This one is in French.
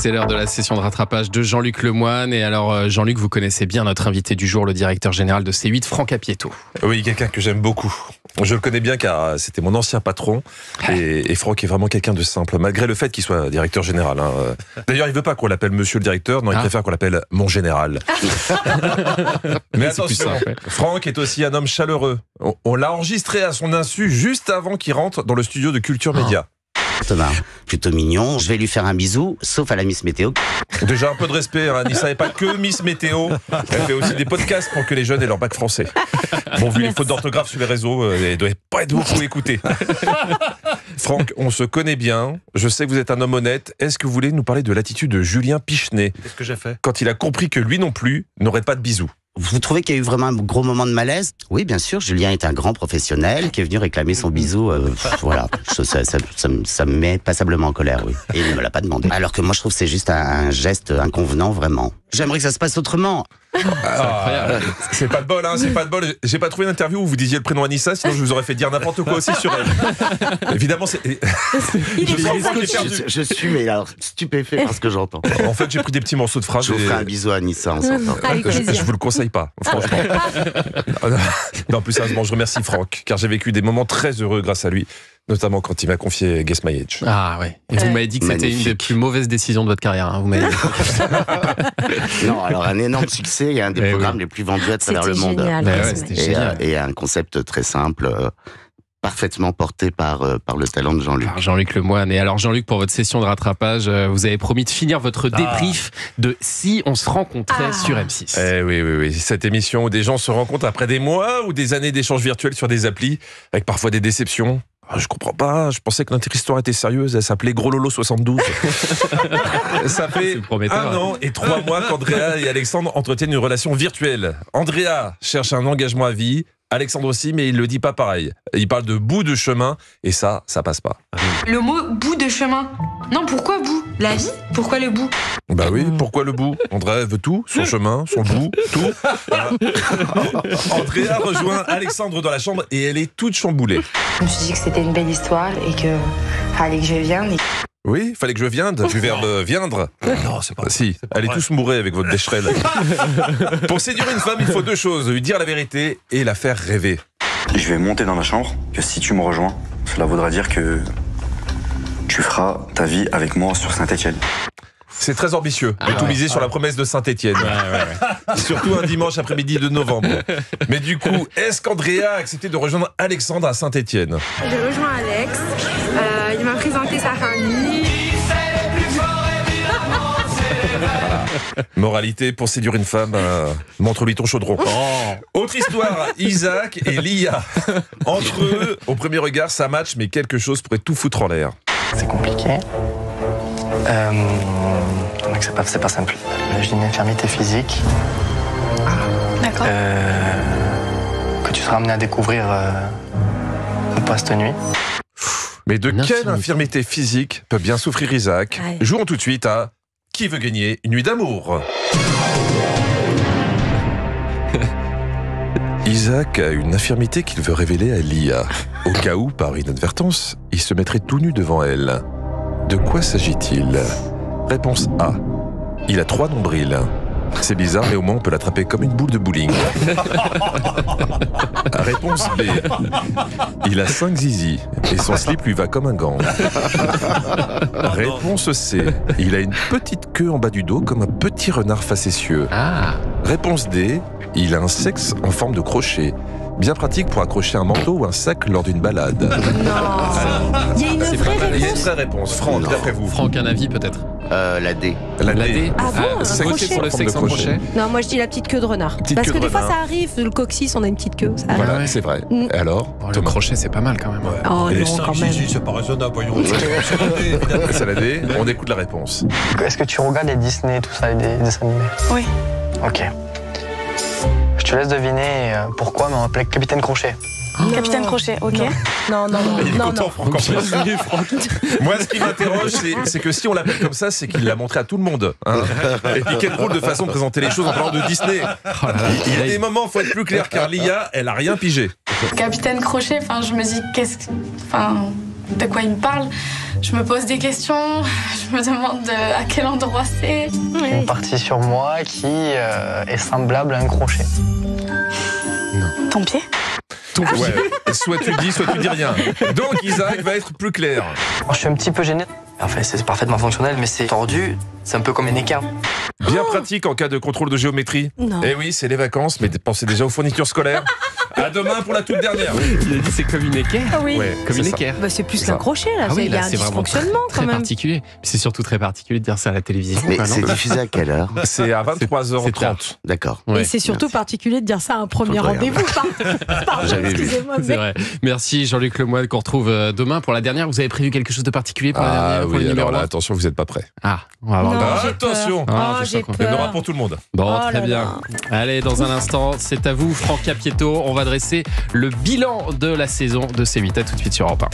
C'est l'heure de la session de rattrapage de Jean-Luc Lemoine. Et alors, Jean-Luc, vous connaissez bien notre invité du jour, le directeur général de C8, Franck Apieto. Oui, quelqu'un que j'aime beaucoup. Je le connais bien car c'était mon ancien patron. Et Franck est vraiment quelqu'un de simple, malgré le fait qu'il soit directeur général. D'ailleurs, il veut pas qu'on l'appelle monsieur le directeur, non, il préfère qu'on l'appelle mon général. Mais attention, Franck est aussi un homme chaleureux. On l'a enregistré à son insu juste avant qu'il rentre dans le studio de Culture Média. Thomas, plutôt mignon. Je vais lui faire un bisou, sauf à la Miss Météo. Déjà un peu de respect, hein. Nissa n'est pas que Miss Météo. Elle fait aussi des podcasts pour que les jeunes aient leur bac français. Bon, vu les fautes d'orthographe sur les réseaux, elle ne doit pas être beaucoup écoutée. Franck, on se connaît bien. Je sais que vous êtes un homme honnête. Est-ce que vous voulez nous parler de l'attitude de Julien Pichenet? Qu'est-ce que j'ai fait? Quand il a compris que lui non plus n'aurait pas de bisous. Vous trouvez qu'il y a eu vraiment un gros moment de malaise? Oui, bien sûr. Julien est un grand professionnel qui est venu réclamer son bisou. Voilà, ça me met passablement en colère, oui. Et il ne me l'a pas demandé. Alors que moi, je trouve que c'est juste un geste inconvenant, vraiment. J'aimerais que ça se passe autrement. C'est pas de bol, hein, c'est pas de bol. J'ai pas trouvé d'interview où vous disiez le prénom Anissa, sinon je vous aurais fait dire n'importe quoi aussi sur elle. Évidemment, c'est. Je suis mais alors stupéfait par ce que j'entends. En fait, j'ai pris des petits morceaux de phrases. Je vous ferai un bisou à Anissa en sortant. Je vous le conseille pas, franchement. Non, plus sérieusement, je remercie Franck, car j'ai vécu des moments très heureux grâce à lui. Notamment quand il m'a confié Guess My Age. Ah ouais. Et vous m'avez dit que c'était une des plus mauvaises décisions de votre carrière. Hein, vous m'avez dit. Non, alors un énorme succès et un des programmes les plus vendus à travers le monde. C'était génial. Et un concept très simple, parfaitement porté par le talent de Jean-Luc. Jean-Luc Lemoine. Et alors Jean-Luc, pour votre session de rattrapage, vous avez promis de finir votre débrief de Si on se rencontrait sur M6. Oui. Cette émission où des gens se rencontrent après des mois ou des années d'échanges virtuels sur des applis, avec parfois des déceptions. Je comprends pas, je pensais que notre histoire était sérieuse, elle s'appelait Gros Lolo 72. Ça fait 1 an et 3 mois qu'Andrea et Alexandre entretiennent une relation virtuelle. Andrea cherche un engagement à vie, Alexandre aussi, mais il le dit pas pareil. Il parle de bout de chemin, et ça passe pas. Le mot bout de chemin. Non, pourquoi bout? La vie? Pourquoi le bout? Bah oui, pourquoi le bout? Andrea veut tout, son chemin, son bout, tout. Andrea rejoint Alexandre dans la chambre et elle est toute chamboulée. Je me suis dit que c'était une belle histoire et que fallait que je vienne. Oui, il fallait que je vienne, du verbe viendre. Non, c'est pas Si, allez tous mourir avec votre décherelle. Pour séduire une femme, il faut 2 choses, lui dire la vérité et la faire rêver. Je vais monter dans ma chambre, que si tu me rejoins, cela voudra dire que tu feras ta vie avec moi sur Saint-Étienne. C'est très ambitieux, et tout miser sur la promesse de Saint-Étienne. Surtout un dimanche après-midi de novembre. Mais du coup, est-ce qu'Andrea a accepté de rejoindre Alexandre à Saint-Étienne? J'ai rejoint Alex, il m'a présenté sa famille. Moralité, pour séduire une femme, montre-lui ton chaudron. Autre histoire, Isaac et Lia. Entre eux, au premier regard, ça match, mais quelque chose pourrait tout foutre en l'air. C'est compliqué. C'est pas simple. J'ai une infirmité physique. D'accord. Que tu seras amené à découvrir au poste nuit. Mais de quelle infirmité physique peut bien souffrir Isaac? Jouons tout de suite à Qui veut gagner une nuit d'amour? Isaac a une infirmité qu'il veut révéler à Lia. Au cas où, par inadvertance, il se mettrait tout nu devant elle. De quoi s'agit-il? Réponse A. Il a 3 nombrils. C'est bizarre, mais au moins on peut l'attraper comme une boule de bowling. Réponse B. Il a 5 zizi et son slip lui va comme un gant. Réponse C. Il a une petite queue en bas du dos comme un petit renard facétieux. Réponse D. Il a un sexe en forme de crochet. Bien pratique pour accrocher un manteau ou un sac lors d'une balade. Non. Il y a une vraie réponse. Il y a une vraie réponse. Franck, d'après vous? Franck, un avis peut-être? La D. La D. Ah bon, un crochet pour le sexe en crochet? Non, moi je dis la petite queue de renard. Parce que des fois ça arrive, le coccyx, on a une petite queue. Ça arrive. Voilà, c'est vrai. Et alors? Le crochet, c'est pas mal quand même. Oh Et les non, 5 quand même. zizi, c'est pas raisonnable, voyons. C'est la D. On écoute la réponse. Est-ce que tu regardes les Disney, tout ça, les dessins animés? Oui. Ok. Je te laisse deviner pourquoi on m'appelait Capitaine Crochet. Capitaine Crochet, ok. Non. Il est content, Franck, en plus. Moi, ce qui m'interroge, c'est que si on l'appelle comme ça, c'est qu'il l'a montré à tout le monde. Et puis, quelle drôle de façon de présenter les choses en parlant de Disney. Il y a des moments, il faut être plus clair, car Lia, elle a rien pigé. Capitaine Crochet, je me dis, de quoi il me parle? Je me pose des questions, je me demande à quel endroit c'est. Une partie sur moi qui est semblable à un crochet. Ton pied? Ouais. Soit tu dis rien. Donc Isaac va être plus clair. Je suis un petit peu gêné. En fait, c'est parfaitement fonctionnel, mais c'est tordu. C'est un peu comme une équerre. Bien pratique en cas de contrôle de géométrie. Non. Eh oui, c'est les vacances, mais pensez déjà aux fournitures scolaires. À demain pour la toute dernière. Il a dit c'est comme une équerre. Ah oui. Ouais, Comme c'est une ça. équerre. Bah, c'est plus C'est qu'un ça. crochet là. Ah oui, Il y a là un c'est vraiment dysfonctionnement très quand même. particulier. Puis c'est surtout très particulier de dire ça à la télévision. Mais quoi, non c'est diffusé à quelle heure? C'est à c'est 23h30. tard. D'accord. Ouais. Et c'est surtout particulier de dire ça à un premier Faut que je rendez-vous. Pardon, J'avais vu. excusez-moi. C'est vrai. Merci Jean-Luc Lemoyne qu'on retrouve demain pour la dernière. Vous avez prévu quelque chose de particulier pour la Ah dernière pour oui, le numéro alors là, un? attention, vous n'êtes pas prêts. Ah, on va voir. Non, le- j'ai Attention. peur. Ah, Oh, je j'ai sens Il y en aura peur. pour tout le monde. Bon, Oh très là bien. là. Allez, dans un instant, c'est à vous, Franck Capieto. On va dresser le bilan de la saison de C8. À tout de suite sur Europe 1.